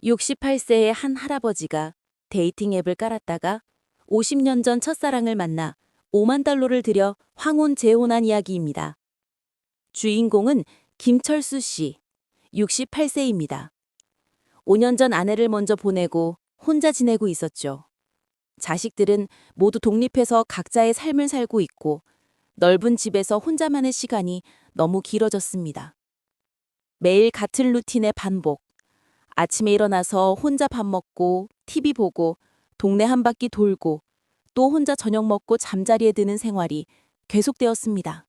68세의 한 할아버지가 데이팅 앱을 깔았다가 50년 전 첫사랑을 만나 5만 달러를 들여 황혼 재혼한 이야기입니다. 주인공은 김철수 씨, 68세입니다. 5년 전 아내를 먼저 보내고 혼자 지내고 있었죠. 자식들은 모두 독립해서 각자의 삶을 살고 있고 넓은 집에서 혼자만의 시간이 너무 길어졌습니다. 매일 같은 루틴의 반복. 아침에 일어나서 혼자 밥 먹고 TV 보고 동네 한 바퀴 돌고 또 혼자 저녁 먹고 잠자리에 드는 생활이 계속되었습니다.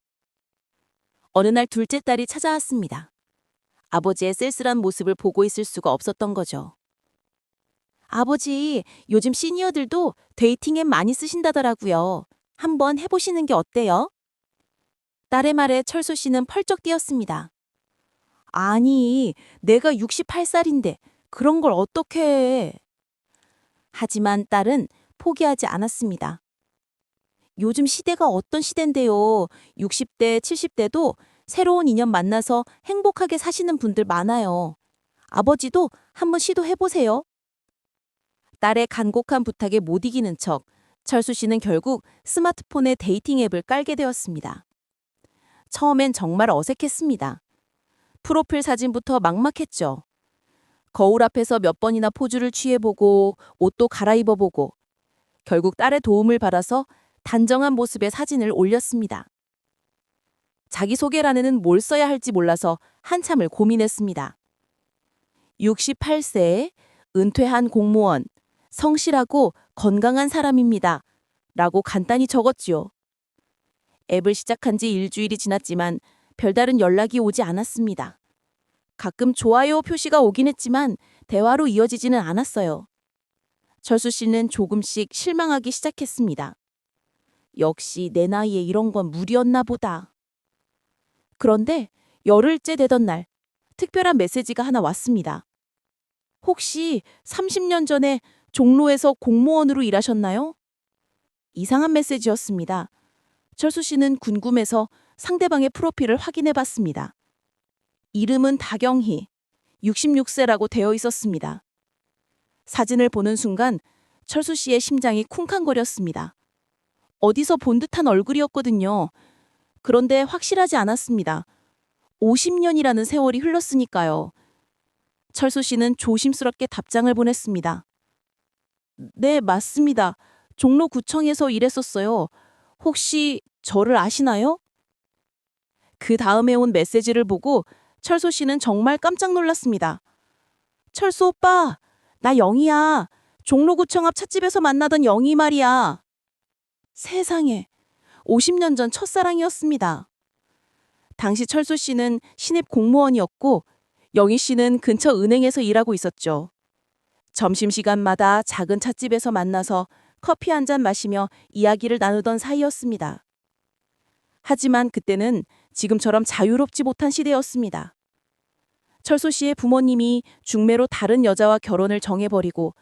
어느 날 둘째 딸이 찾아왔습니다. 아버지의 쓸쓸한 모습을 보고 있을 수가 없었던 거죠. 아버지, 요즘 시니어들도 데이팅 앱 많이 쓰신다더라고요. 한번 해보시는 게 어때요? 딸의 말에 철수 씨는 펄쩍 뛰었습니다. 아니, 내가 68살인데 그런 걸 어떻게 해? 하지만 딸은 포기하지 않았습니다. 요즘 시대가 어떤 시대인데요. 60대, 70대도 새로운 인연 만나서 행복하게 사시는 분들 많아요. 아버지도 한번 시도해보세요. 딸의 간곡한 부탁에 못 이기는 척 철수 씨는 결국 스마트폰에 데이팅 앱을 깔게 되었습니다. 처음엔 정말 어색했습니다. 프로필 사진부터 막막했죠. 거울 앞에서 몇 번이나 포즈를 취해보고 옷도 갈아입어보고 결국 딸의 도움을 받아서 단정한 모습의 사진을 올렸습니다. 자기소개란에는 뭘 써야 할지 몰라서 한참을 고민했습니다. 68세에 은퇴한 공무원, 성실하고 건강한 사람입니다. 라고 간단히 적었지요. 앱을 시작한 지 일주일이 지났지만 별다른 연락이 오지 않았습니다. 가끔 좋아요 표시가 오긴 했지만 대화로 이어지지는 않았어요. 철수 씨는 조금씩 실망하기 시작했습니다. 역시 내 나이에 이런 건 무리였나 보다. 그런데 열흘째 되던 날 특별한 메시지가 하나 왔습니다. 혹시 30년 전에 종로에서 공무원으로 일하셨나요? 이상한 메시지였습니다. 철수 씨는 궁금해서 상대방의 프로필을 확인해 봤습니다. 이름은 다경희, 66세라고 되어 있었습니다. 사진을 보는 순간 철수 씨의 심장이 쿵쾅거렸습니다. 어디서 본 듯한 얼굴이었거든요. 그런데 확실하지 않았습니다. 50년이라는 세월이 흘렀으니까요. 철수 씨는 조심스럽게 답장을 보냈습니다. 네, 맞습니다. 종로구청에서 일했었어요. 혹시 저를 아시나요? 그 다음에 온 메시지를 보고 철수 씨는 정말 깜짝 놀랐습니다. 철수 오빠, 나 영희야. 종로구청 앞 찻집에서 만나던 영희 말이야. 세상에, 50년 전 첫사랑이었습니다. 당시 철수 씨는 신입 공무원이었고 영희 씨는 근처 은행에서 일하고 있었죠. 점심시간마다 작은 찻집에서 만나서 커피 한 잔 마시며 이야기를 나누던 사이였습니다. 하지만 그때는 지금처럼 자유롭지 못한 시대였습니다. 철수 씨의 부모님이 중매로 다른 여자와 결혼을 정해버리고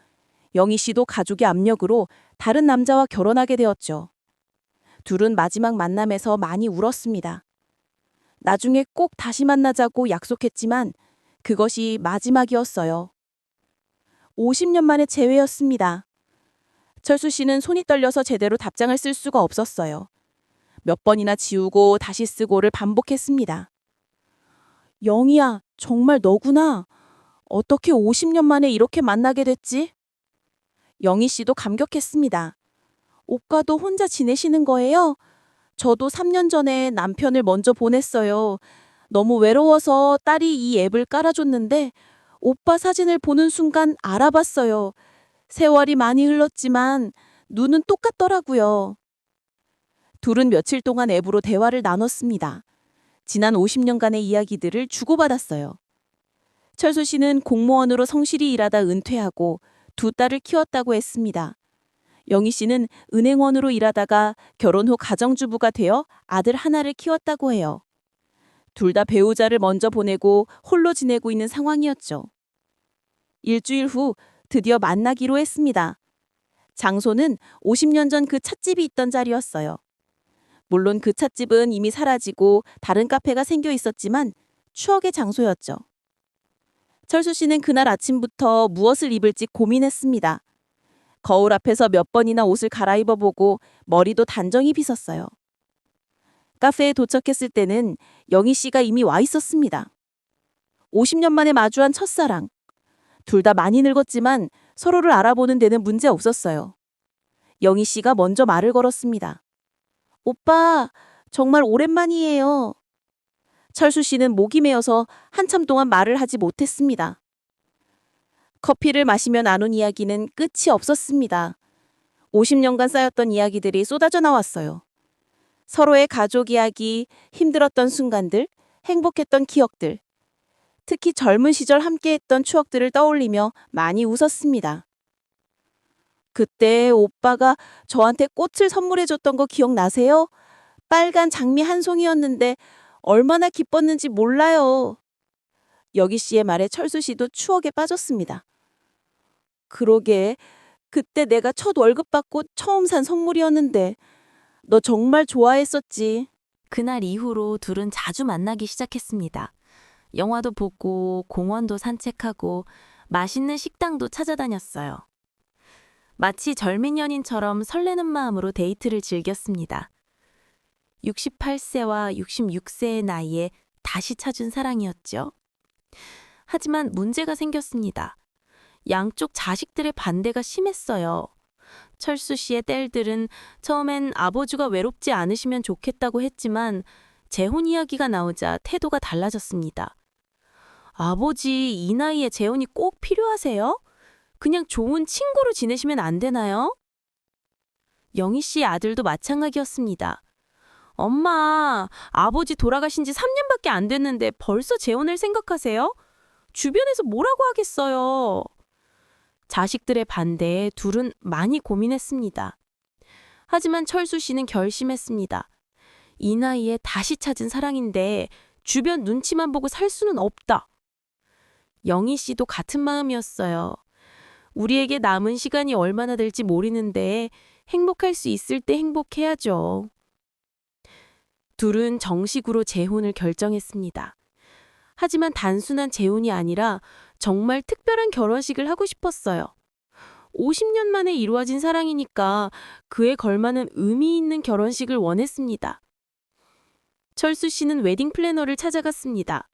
영희 씨도 가족의 압력으로 다른 남자와 결혼하게 되었죠. 둘은 마지막 만남에서 많이 울었습니다. 나중에 꼭 다시 만나자고 약속했지만 그것이 마지막이었어요. 50년 만의 재회였습니다. 철수 씨는 손이 떨려서 제대로 답장을 쓸 수가 없었어요. 몇 번이나 지우고 다시 쓰고를 반복했습니다. 영희야, 정말 너구나. 어떻게 50년 만에 이렇게 만나게 됐지? 영희 씨도 감격했습니다. 오빠도 혼자 지내시는 거예요? 저도 3년 전에 남편을 먼저 보냈어요. 너무 외로워서 딸이 이 앱을 깔아줬는데 오빠 사진을 보는 순간 알아봤어요. 세월이 많이 흘렀지만 눈은 똑같더라고요. 둘은 며칠 동안 앱으로 대화를 나눴습니다. 지난 50년간의 이야기들을 주고받았어요. 철수 씨는 공무원으로 성실히 일하다 은퇴하고 두 딸을 키웠다고 했습니다. 영희 씨는 은행원으로 일하다가 결혼 후 가정주부가 되어 아들 하나를 키웠다고 해요. 둘 다 배우자를 먼저 보내고 홀로 지내고 있는 상황이었죠. 일주일 후 드디어 만나기로 했습니다. 장소는 50년 전 그 찻집이 있던 자리였어요. 물론 그 찻집은 이미 사라지고 다른 카페가 생겨 있었지만 추억의 장소였죠. 철수 씨는 그날 아침부터 무엇을 입을지 고민했습니다. 거울 앞에서 몇 번이나 옷을 갈아입어보고 머리도 단정히 빗었어요. 카페에 도착했을 때는 영희 씨가 이미 와 있었습니다. 50년 만에 마주한 첫사랑. 둘 다 많이 늙었지만 서로를 알아보는 데는 문제 없었어요. 영희 씨가 먼저 말을 걸었습니다. 오빠, 정말 오랜만이에요. 철수 씨는 목이 메어서 한참 동안 말을 하지 못했습니다. 커피를 마시며 나눈 이야기는 끝이 없었습니다. 50년간 쌓였던 이야기들이 쏟아져 나왔어요. 서로의 가족 이야기, 힘들었던 순간들, 행복했던 기억들, 특히 젊은 시절 함께했던 추억들을 떠올리며 많이 웃었습니다. 그때 오빠가 저한테 꽃을 선물해줬던 거 기억나세요? 빨간 장미 한 송이였는데 얼마나 기뻤는지 몰라요. 여기 씨의 말에 철수 씨도 추억에 빠졌습니다. 그러게, 그때 내가 첫 월급 받고 처음 산 선물이었는데 너 정말 좋아했었지. 그날 이후로 둘은 자주 만나기 시작했습니다. 영화도 보고 공원도 산책하고 맛있는 식당도 찾아다녔어요. 마치 젊은 연인처럼 설레는 마음으로 데이트를 즐겼습니다. 68세와 66세의 나이에 다시 찾은 사랑이었죠. 하지만 문제가 생겼습니다. 양쪽 자식들의 반대가 심했어요. 철수 씨의 딸들은 처음엔 아버지가 외롭지 않으시면 좋겠다고 했지만 재혼 이야기가 나오자 태도가 달라졌습니다. 아버지, 이 나이에 재혼이 꼭 필요하세요? 그냥 좋은 친구로 지내시면 안 되나요? 영희 씨 아들도 마찬가지였습니다. 엄마, 아버지 돌아가신 지 3년밖에 안 됐는데 벌써 재혼을 생각하세요? 주변에서 뭐라고 하겠어요? 자식들의 반대에 둘은 많이 고민했습니다. 하지만 철수 씨는 결심했습니다. 이 나이에 다시 찾은 사랑인데 주변 눈치만 보고 살 수는 없다. 영희 씨도 같은 마음이었어요. 우리에게 남은 시간이 얼마나 될지 모르는데 행복할 수 있을 때 행복해야죠. 둘은 정식으로 재혼을 결정했습니다. 하지만 단순한 재혼이 아니라 정말 특별한 결혼식을 하고 싶었어요. 50년 만에 이루어진 사랑이니까 그에 걸맞는 의미 있는 결혼식을 원했습니다. 철수 씨는 웨딩 플래너를 찾아갔습니다.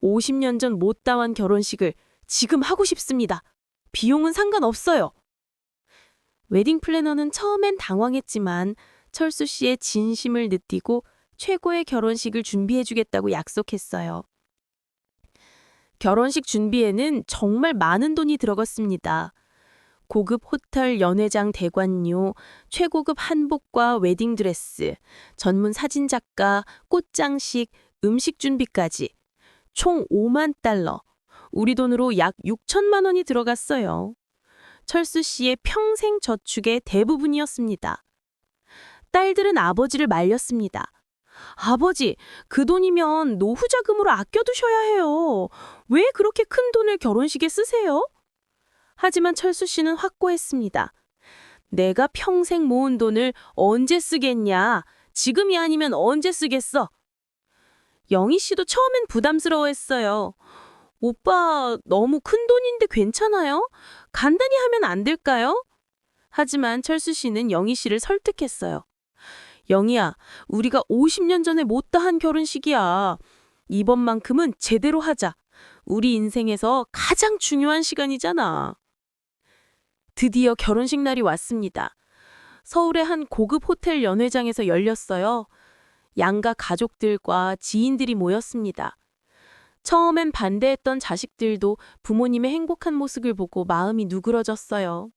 50년 전 못다한 결혼식을 지금 하고 싶습니다. 비용은 상관없어요. 웨딩 플래너는 처음엔 당황했지만 철수 씨의 진심을 느끼고 최고의 결혼식을 준비해주겠다고 약속했어요. 결혼식 준비에는 정말 많은 돈이 들어갔습니다. 고급 호텔 연회장 대관료, 최고급 한복과 웨딩드레스, 전문 사진작가, 꽃장식, 음식 준비까지 총 5만 달러, 우리 돈으로 약 6천만 원이 들어갔어요. 철수 씨의 평생 저축의 대부분이었습니다. 딸들은 아버지를 말렸습니다. 아버지, 그 돈이면 노후 자금으로 아껴두셔야 해요. 왜 그렇게 큰 돈을 결혼식에 쓰세요? 하지만 철수 씨는 확고했습니다. 내가 평생 모은 돈을 언제 쓰겠냐? 지금이 아니면 언제 쓰겠어? 영희 씨도 처음엔 부담스러워했어요. 오빠, 너무 큰 돈인데 괜찮아요? 간단히 하면 안 될까요? 하지만 철수 씨는 영희 씨를 설득했어요. 영희야, 우리가 50년 전에 못다한 결혼식이야. 이번만큼은 제대로 하자. 우리 인생에서 가장 중요한 시간이잖아. 드디어 결혼식 날이 왔습니다. 서울의 한 고급 호텔 연회장에서 열렸어요. 양가 가족들과 지인들이 모였습니다. 처음엔 반대했던 자식들도 부모님의 행복한 모습을 보고 마음이 누그러졌어요.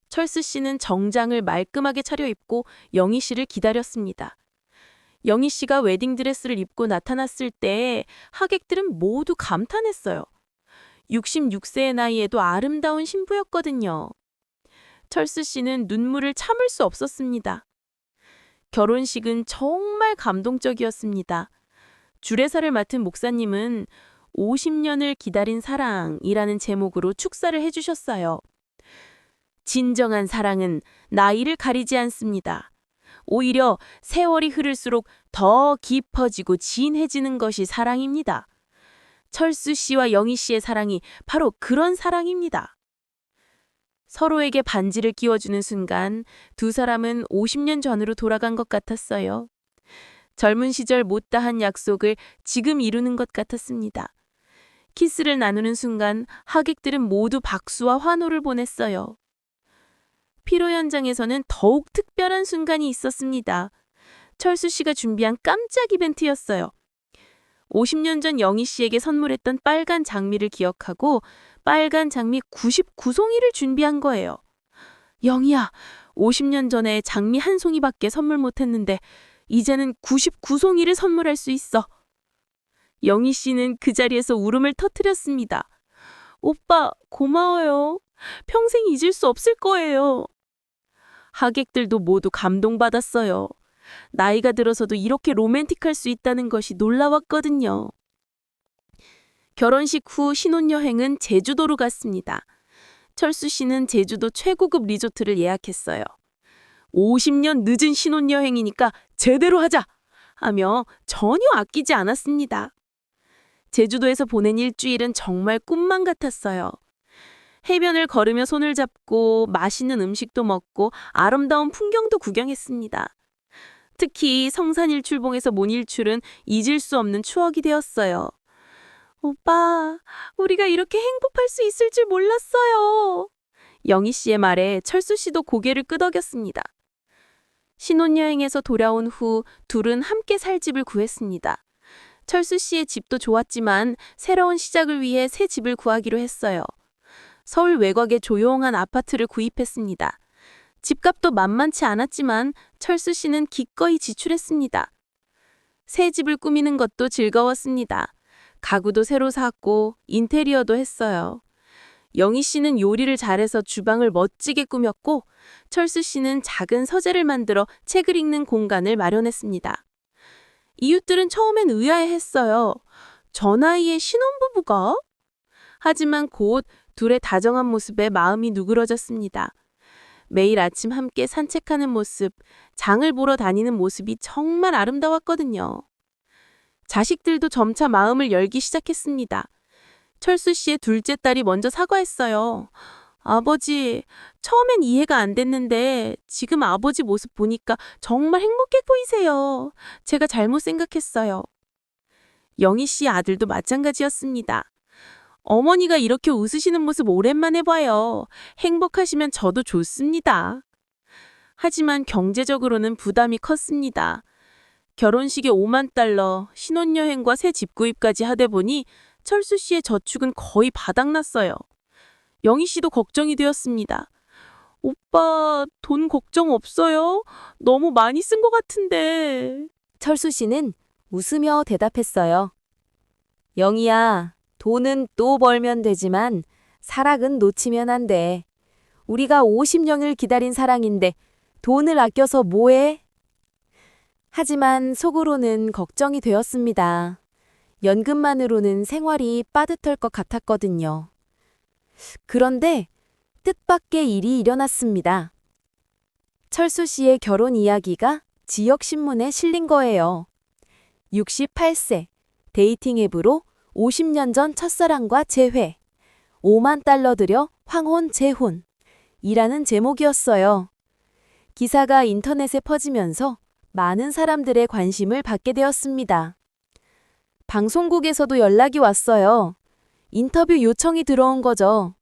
철수 씨는 정장을 말끔하게 차려입고 영희 씨를 기다렸습니다. 영희 씨가 웨딩드레스를 입고 나타났을 때 하객들은 모두 감탄했어요. 66세의 나이에도 아름다운 신부였거든요. 철수 씨는 눈물을 참을 수 없었습니다. 결혼식은 정말 감동적이었습니다. 주례사를 맡은 목사님은 50년을 기다린 사랑이라는 제목으로 축사를 해주셨어요. 진정한 사랑은 나이를 가리지 않습니다. 오히려 세월이 흐를수록 더 깊어지고 진해지는 것이 사랑입니다. 철수 씨와 영희 씨의 사랑이 바로 그런 사랑입니다. 서로에게 반지를 끼워주는 순간 두 사람은 50년 전으로 돌아간 것 같았어요. 젊은 시절 못다한 약속을 지금 이루는 것 같았습니다. 키스를 나누는 순간 하객들은 모두 박수와 환호를 보냈어요. 피로 현장에서는 더욱 특별한 순간이 있었습니다. 철수 씨가 준비한 깜짝 이벤트였어요. 50년 전 영희 씨에게 선물했던 빨간 장미를 기억하고 빨간 장미 99송이를 준비한 거예요. 영희야, 50년 전에 장미 한 송이밖에 선물 못했는데 이제는 99송이를 선물할 수 있어. 영희 씨는 그 자리에서 울음을 터뜨렸습니다. 오빠, 고마워요. 평생 잊을 수 없을 거예요. 하객들도 모두 감동받았어요. 나이가 들어서도 이렇게 로맨틱할 수 있다는 것이 놀라웠거든요. 결혼식 후 신혼여행은 제주도로 갔습니다. 철수 씨는 제주도 최고급 리조트를 예약했어요. 50년 늦은 신혼여행이니까 제대로 하자! 하며 전혀 아끼지 않았습니다. 제주도에서 보낸 일주일은 정말 꿈만 같았어요. 해변을 걸으며 손을 잡고 맛있는 음식도 먹고 아름다운 풍경도 구경했습니다. 특히 성산일출봉에서 본 일출은 잊을 수 없는 추억이 되었어요. 오빠, 우리가 이렇게 행복할 수 있을 줄 몰랐어요. 영희 씨의 말에 철수 씨도 고개를 끄덕였습니다. 신혼여행에서 돌아온 후 둘은 함께 살 집을 구했습니다. 철수 씨의 집도 좋았지만 새로운 시작을 위해 새 집을 구하기로 했어요. 서울 외곽의 조용한 아파트를 구입했습니다. 집값도 만만치 않았지만 철수 씨는 기꺼이 지출했습니다. 새 집을 꾸미는 것도 즐거웠습니다. 가구도 새로 샀고 인테리어도 했어요. 영희 씨는 요리를 잘해서 주방을 멋지게 꾸몄고 철수 씨는 작은 서재를 만들어 책을 읽는 공간을 마련했습니다. 이웃들은 처음엔 의아해했어요. 저 나이에 신혼부부가? 하지만 곧 둘의 다정한 모습에 마음이 누그러졌습니다. 매일 아침 함께 산책하는 모습, 장을 보러 다니는 모습이 정말 아름다웠거든요. 자식들도 점차 마음을 열기 시작했습니다. 철수 씨의 둘째 딸이 먼저 사과했어요. 아버지, 처음엔 이해가 안 됐는데 지금 아버지 모습 보니까 정말 행복해 보이세요. 제가 잘못 생각했어요. 영희 씨 아들도 마찬가지였습니다. 어머니가 이렇게 웃으시는 모습 오랜만에 봐요. 행복하시면 저도 좋습니다. 하지만 경제적으로는 부담이 컸습니다. 결혼식에 5만 달러, 신혼여행과 새 집 구입까지 하다 보니 철수 씨의 저축은 거의 바닥났어요. 영희 씨도 걱정이 되었습니다. 오빠, 돈 걱정 없어요? 너무 많이 쓴 것 같은데. 철수 씨는 웃으며 대답했어요. 영희야, 돈은 또 벌면 되지만 사랑은 놓치면 안 돼. 우리가 50년을 기다린 사랑인데 돈을 아껴서 뭐해? 하지만 속으로는 걱정이 되었습니다. 연금만으로는 생활이 빠듯할 것 같았거든요. 그런데 뜻밖의 일이 일어났습니다. 철수 씨의 결혼 이야기가 지역신문에 실린 거예요. 68세, 데이팅 앱으로 50년 전 첫사랑과 재회, 5만 달러 들여 황혼 재혼 이라는 제목이었어요. 기사가 인터넷에 퍼지면서 많은 사람들의 관심을 받게 되었습니다. 방송국에서도 연락이 왔어요. 인터뷰 요청이 들어온 거죠.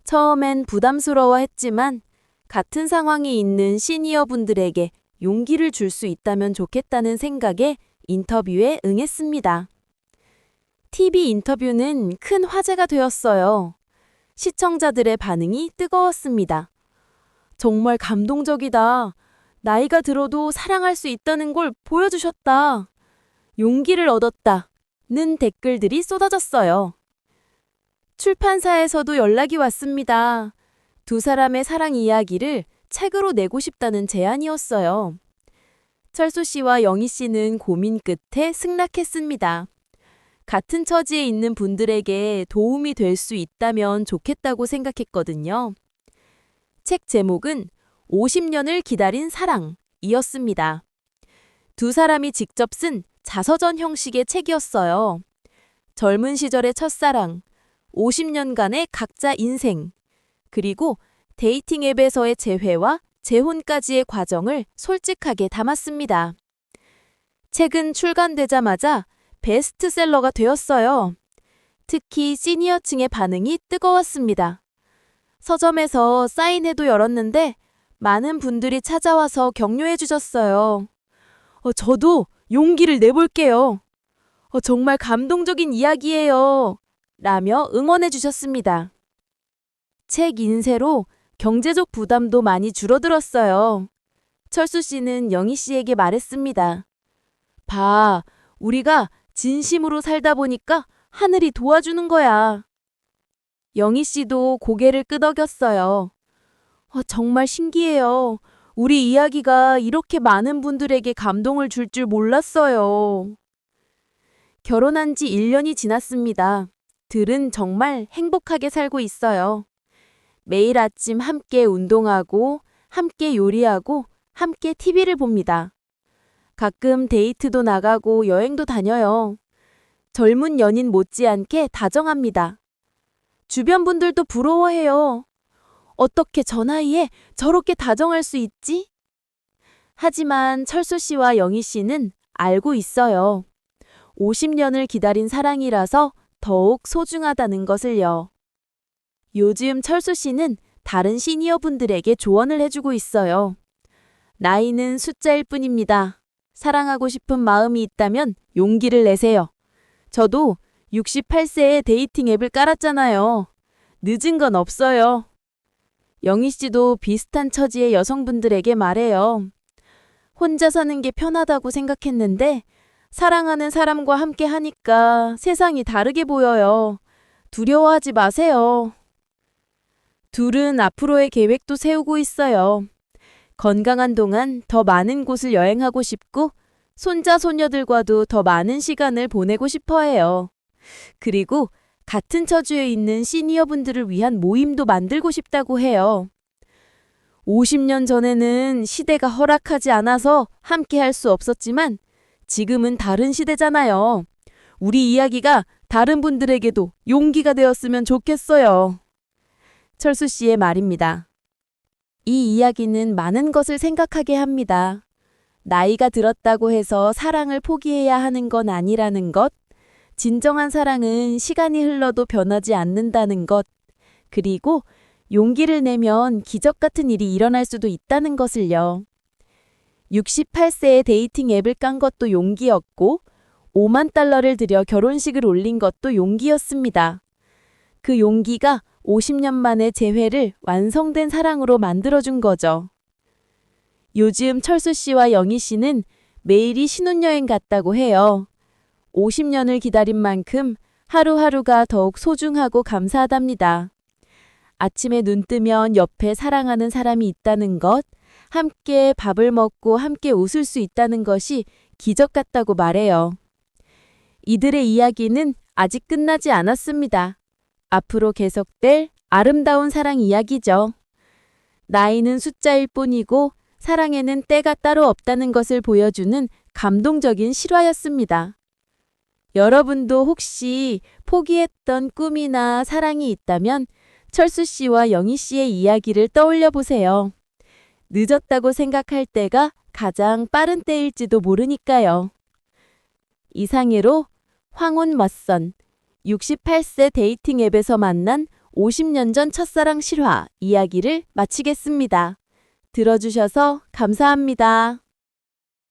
처음엔 부담스러워했지만 같은 상황이 있는 시니어 분들에게 용기를 줄 수 있다면 좋겠다는 생각에 인터뷰에 응했습니다. TV 인터뷰는 큰 화제가 되었어요. 시청자들의 반응이 뜨거웠습니다. 정말 감동적이다. 나이가 들어도 사랑할 수 있다는 걸 보여주셨다. 용기를 얻었다는 댓글들이 쏟아졌어요. 출판사에서도 연락이 왔습니다. 두 사람의 사랑 이야기를 책으로 내고 싶다는 제안이었어요. 철수 씨와 영희 씨는 고민 끝에 승낙했습니다. 같은 처지에 있는 분들에게 도움이 될 수 있다면 좋겠다고 생각했거든요. 책 제목은 50년을 기다린 사랑이었습니다. 두 사람이 직접 쓴 자서전 형식의 책이었어요. 젊은 시절의 첫사랑, 50년간의 각자 인생, 그리고 데이팅 앱에서의 재회와 재혼까지의 과정을 솔직하게 담았습니다. 책은 출간되자마자 베스트셀러가 되었어요. 특히 시니어층의 반응이 뜨거웠습니다. 서점에서 사인회도 열었는데 많은 분들이 찾아와서 격려해 주셨어요. 저도 용기를 내볼게요. 정말 감동적인 이야기예요. 라며 응원해 주셨습니다. 책 인쇄로 경제적 부담도 많이 줄어들었어요. 철수 씨는 영희 씨에게 말했습니다. 봐, 우리가 진심으로 살다 보니까 하늘이 도와주는 거야. 영희 씨도 고개를 끄덕였어요. 정말 신기해요. 우리 이야기가 이렇게 많은 분들에게 감동을 줄 줄 몰랐어요. 결혼한 지 1년이 지났습니다. 둘은 정말 행복하게 살고 있어요. 매일 아침 함께 운동하고, 함께 요리하고, 함께 TV를 봅니다. 가끔 데이트도 나가고 여행도 다녀요. 젊은 연인 못지않게 다정합니다. 주변 분들도 부러워해요. 어떻게 저 나이에 저렇게 다정할 수 있지? 하지만 철수 씨와 영희 씨는 알고 있어요. 50년을 기다린 사랑이라서 더욱 소중하다는 것을요. 요즘 철수 씨는 다른 시니어 분들에게 조언을 해주고 있어요. 나이는 숫자일 뿐입니다. 사랑하고 싶은 마음이 있다면 용기를 내세요. 저도 68세에 데이팅 앱을 깔았잖아요. 늦은 건 없어요. 영희 씨도 비슷한 처지의 여성분들에게 말해요. 혼자 사는 게 편하다고 생각했는데 사랑하는 사람과 함께 하니까 세상이 다르게 보여요. 두려워하지 마세요. 둘은 앞으로의 계획도 세우고 있어요. 건강한 동안 더 많은 곳을 여행하고 싶고 손자 손녀들과도 더 많은 시간을 보내고 싶어 해요. 그리고 같은 처지에 있는 시니어분들을 위한 모임도 만들고 싶다고 해요. 50년 전에는 시대가 허락하지 않아서 함께 할 수 없었지만 지금은 다른 시대잖아요. 우리 이야기가 다른 분들에게도 용기가 되었으면 좋겠어요. 철수 씨의 말입니다. 이 이야기는 많은 것을 생각하게 합니다. 나이가 들었다고 해서 사랑을 포기해야 하는 건 아니라는 것, 진정한 사랑은 시간이 흘러도 변하지 않는다는 것, 그리고 용기를 내면 기적 같은 일이 일어날 수도 있다는 것을요. 68세에 데이팅 앱을 깐 것도 용기였고 5만 달러를 들여 결혼식을 올린 것도 용기였습니다. 그 용기가 50년 만에 재회를 완성된 사랑으로 만들어준 거죠. 요즘 철수 씨와 영희 씨는 매일이 신혼여행 같다고 해요. 50년을 기다린 만큼 하루하루가 더욱 소중하고 감사하답니다. 아침에 눈 뜨면 옆에 사랑하는 사람이 있다는 것, 함께 밥을 먹고 함께 웃을 수 있다는 것이 기적 같다고 말해요. 이들의 이야기는 아직 끝나지 않았습니다. 앞으로 계속될 아름다운 사랑 이야기죠. 나이는 숫자일 뿐이고 사랑에는 때가 따로 없다는 것을 보여주는 감동적인 실화였습니다. 여러분도 혹시 포기했던 꿈이나 사랑이 있다면 철수 씨와 영희 씨의 이야기를 떠올려 보세요. 늦었다고 생각할 때가 가장 빠른 때일지도 모르니까요. 이상으로 황혼 맞선 68세 데이팅 앱에서 만난 50년 전 첫사랑 실화 이야기를 마치겠습니다. 들어주셔서 감사합니다.